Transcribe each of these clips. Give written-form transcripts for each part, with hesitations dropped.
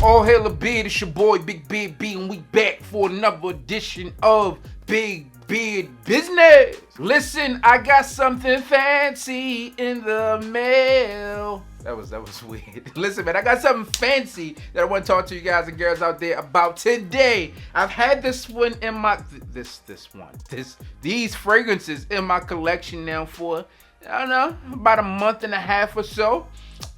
All hail a beard, it's your boy Big Beard B, and we back for another edition of Big Beard Business. Listen, I got something fancy in the mail. That was weird. Listen, man, I got something fancy that I want to talk to you guys and girls out there about today. I've had this one in my these fragrances in my collection now for, I don't know, about a month and a half or so.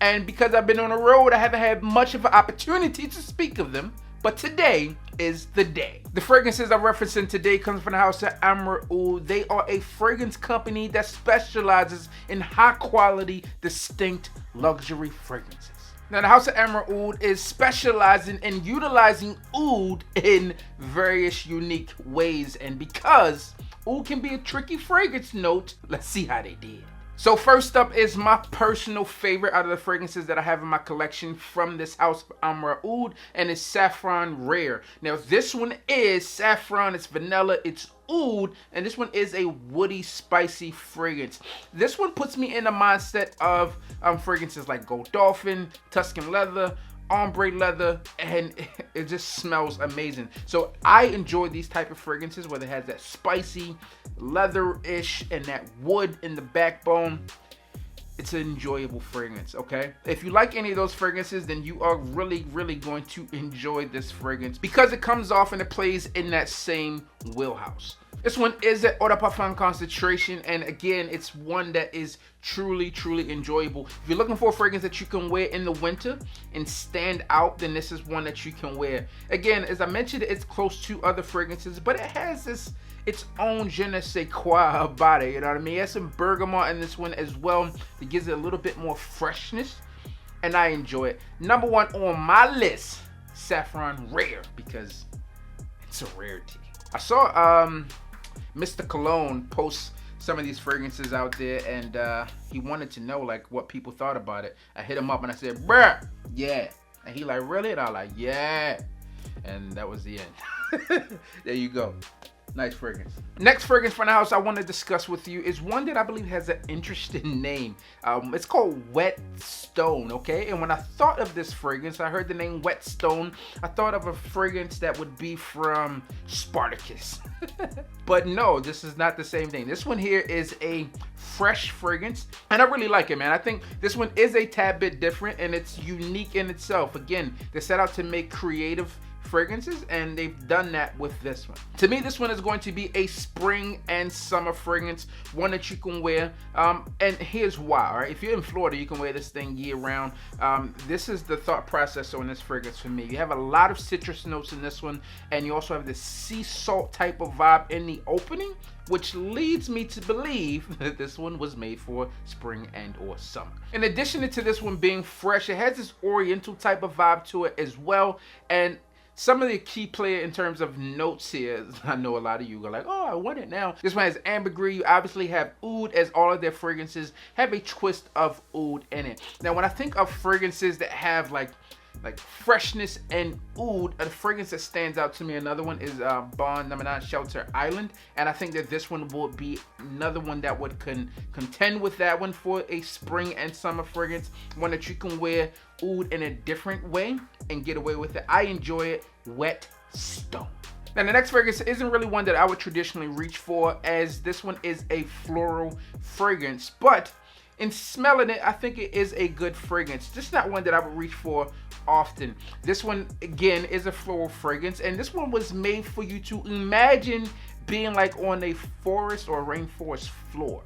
And because I've been on the road, I haven't had much of an opportunity to speak of them. But today is the day. The fragrances I'm referencing today comes from the house of Amouroud. They are a fragrance company that specializes in high quality, distinct luxury fragrances. Now, the house of Amouroud is specializing in utilizing oud in various unique ways. And because oud can be a tricky fragrance note, let's see how they did. So first up is my personal favorite out of the fragrances that I have in my collection from this house of Amouroud, and it's Saffron Rare. Now this one is saffron, it's vanilla, it's oud, and this one is a woody, spicy fragrance. This one puts me in the mindset of fragrances like Gold Dolphin, Tuscan Leather, ombre leather, and it just smells amazing. So I enjoy these type of fragrances where it has that spicy leather-ish and that wood in the backbone. It's an enjoyable fragrance, okay? If you like any of those fragrances, then you are really going to enjoy this fragrance because it comes off and it plays in that same wheelhouse. This one is an eau de parfum concentration, and again, it's one that is truly enjoyable. If you're looking for a fragrance that you can wear in the winter and stand out, then this is one that you can wear. Again, as I mentioned, it's close to other fragrances, but it has its own je ne sais quoi about it, you know what I mean? It has some bergamot in this one as well that gives it a little bit more freshness, and I enjoy it. Number one on my list, Saffron Rare, because it's a rarity. I saw Mr. Cologne post some of these fragrances out there, and he wanted to know like what people thought about it. I hit him up and I said, bruh, yeah. And he like, really? And I was like, yeah. And that was the end. There you go. Nice fragrance. Next fragrance from the house I want to discuss with you is one that I believe has an interesting name. It's called Wet Stone, okay? And when I thought of this fragrance, I heard the name Wet Stone. I thought of a fragrance that would be from Spartacus. But no, this is not the same thing. This one here is a fresh fragrance, and I really like it, man. I think this one is a tad bit different, and it's unique in itself. Again, they set out to make creative fragrances, and they've done that with this one. To me, this one is going to be a spring and summer fragrance, one that you can wear, and here's why. All right, if you're in Florida, you can wear this thing year round. This is the thought process on this fragrance for me. You have a lot of citrus notes in this one, and you also have this sea salt type of vibe in the opening, which leads me to believe that this one was made for spring and or summer. In addition to this one being fresh, it has this oriental type of vibe to it as well, and some of the key player in terms of notes here, I know a lot of you go like, oh, I want it now. This one has ambergris. You obviously have oud, as all of their fragrances have a twist of oud in it. Now, when I think of fragrances that have like freshness and oud, a fragrance that stands out to me, another one is Bond No. 9 Shelter Island, and I think that this one will be another one that would contend with that one for a spring and summer fragrance, one that you can wear oud in a different way and get away with it. I enjoy it. Wet Stone. Now, the next fragrance isn't really one that I would traditionally reach for, as this one is a floral fragrance, but in smelling it, I think it is a good fragrance. Just not one that I would reach for often. This one, again, is a floral fragrance, and this one was made for you to imagine being like on a forest or rainforest floor,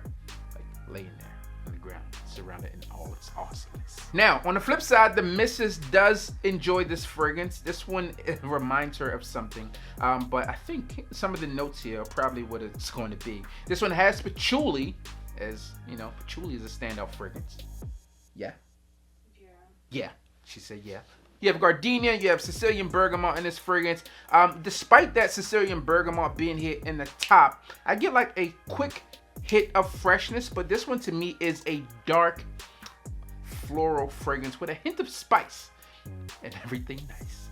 like laying there on the ground, surrounded in all its awesomeness. Now, on the flip side, the missus does enjoy this fragrance. This one reminds her of something, but I think some of the notes here are probably what it's going to be. This one has patchouli. As you know, patchouli is a standout fragrance. Yeah. She said yeah. You have gardenia, you have Sicilian bergamot in this fragrance. Despite that Sicilian bergamot being here in the top, I get like a quick hit of freshness, but this one to me is a dark floral fragrance with a hint of spice and everything nice.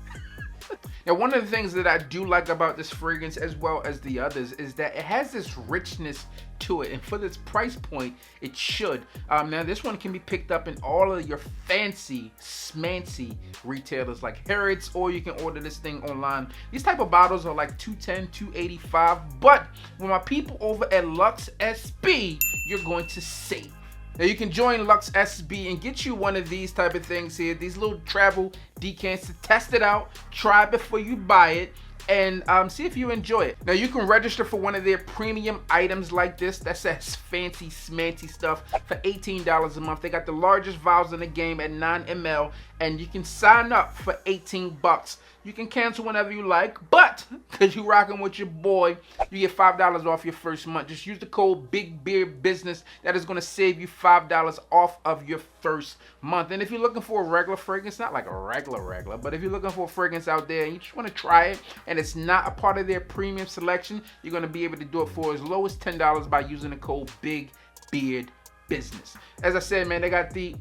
Now, one of the things that I do like about this fragrance as well as the others is that it has this richness to it, and for this price point, it should. Now, this one can be picked up in all of your fancy, smancy retailers like Harrods, or you can order this thing online. These type of bottles are like $210, $285, but with my people over at LUXSB, you're going to save. Now you can join LUXSB and get you one of these type of things here, these little travel decants to test it out, try it before you buy it, and see if you enjoy it. Now you can register for one of their premium items like this that says fancy smancy stuff for $18 a month. They got the largest vials in the game at 9 ml, and you can sign up for 18 bucks. You can cancel whenever you like, but because you're rocking with your boy, you get $5 off your first month. Just use the code BIGBEARDBUSINESS. That is going to save you $5 off of your first month. And if you're looking for a regular fragrance, not like a regular, but if you're looking for a fragrance out there and you just want to try it and it's not a part of their premium selection, you're going to be able to do it for as low as $10 by using the code BIGBEARDBUSINESS. As I said, man, they got the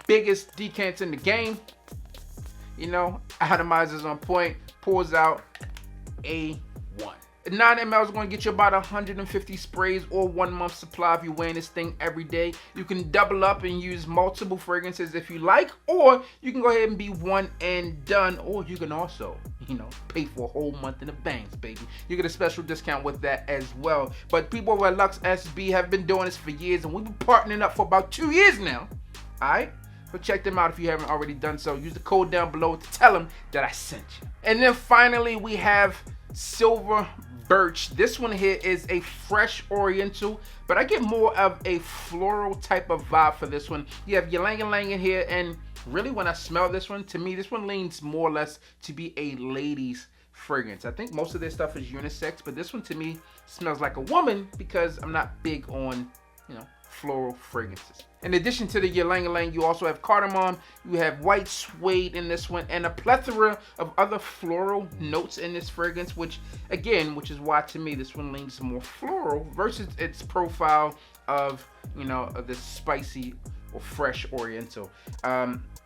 biggest decants in the game. You know, atomizers on point, pours out A1. 9 ml is going to get you about 150 sprays or 1 month supply if you're wearing this thing every day. You can double up and use multiple fragrances if you like, or you can go ahead and be one and done, or you can also, you know, pay for a whole month in advance, baby. You get a special discount with that as well. But people over at LUXSB have been doing this for years, and we've been partnering up for about 2 years now. All right? So check them out if you haven't already done so. Use the code down below to tell them that I sent you. And then finally, we have Silver Birch. This one here is a fresh oriental, but I get more of a floral type of vibe for this one. You have ylang ylang in here, and really when I smell this one, to me, this one leans more or less to be a ladies fragrance. I think most of their stuff is unisex, but this one to me smells like a woman because I'm not big on, you know, floral fragrances. In addition to the ylang ylang, you also have cardamom, you have white suede in this one, and a plethora of other floral notes in this fragrance, which is why to me this one leans more floral versus its profile of, you know, of this spicy or fresh oriental.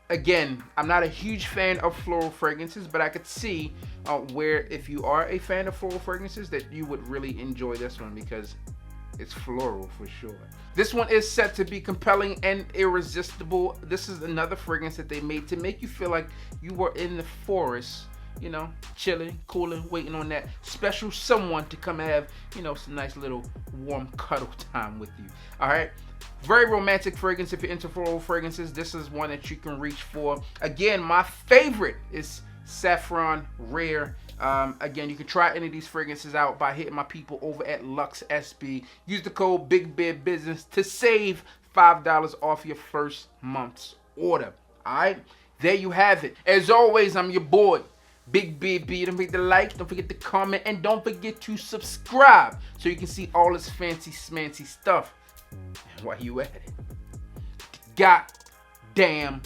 Again, I'm not a huge fan of floral fragrances, but I could see where if you are a fan of floral fragrances that you would really enjoy this one because it's floral for sure. This one is set to be compelling and irresistible. This is another fragrance that they made to make you feel like you were in the forest, you know, chilling, cooling, waiting on that special someone to come have, you know, some nice little warm cuddle time with you. All right. Very romantic fragrance. If you're into floral fragrances, this is one that you can reach for. Again, my favorite is Saffron Rare. Again, you can try any of these fragrances out by hitting my people over at LUXSB. Use the code BIGBEARDBUSINESS to save $5 off your first month's order. Alright, there you have it. As always, I'm your boy, Big Beard B. Don't forget to like, don't forget to comment, and don't forget to subscribe so you can see all this fancy smancy stuff. And while you at it, goddamn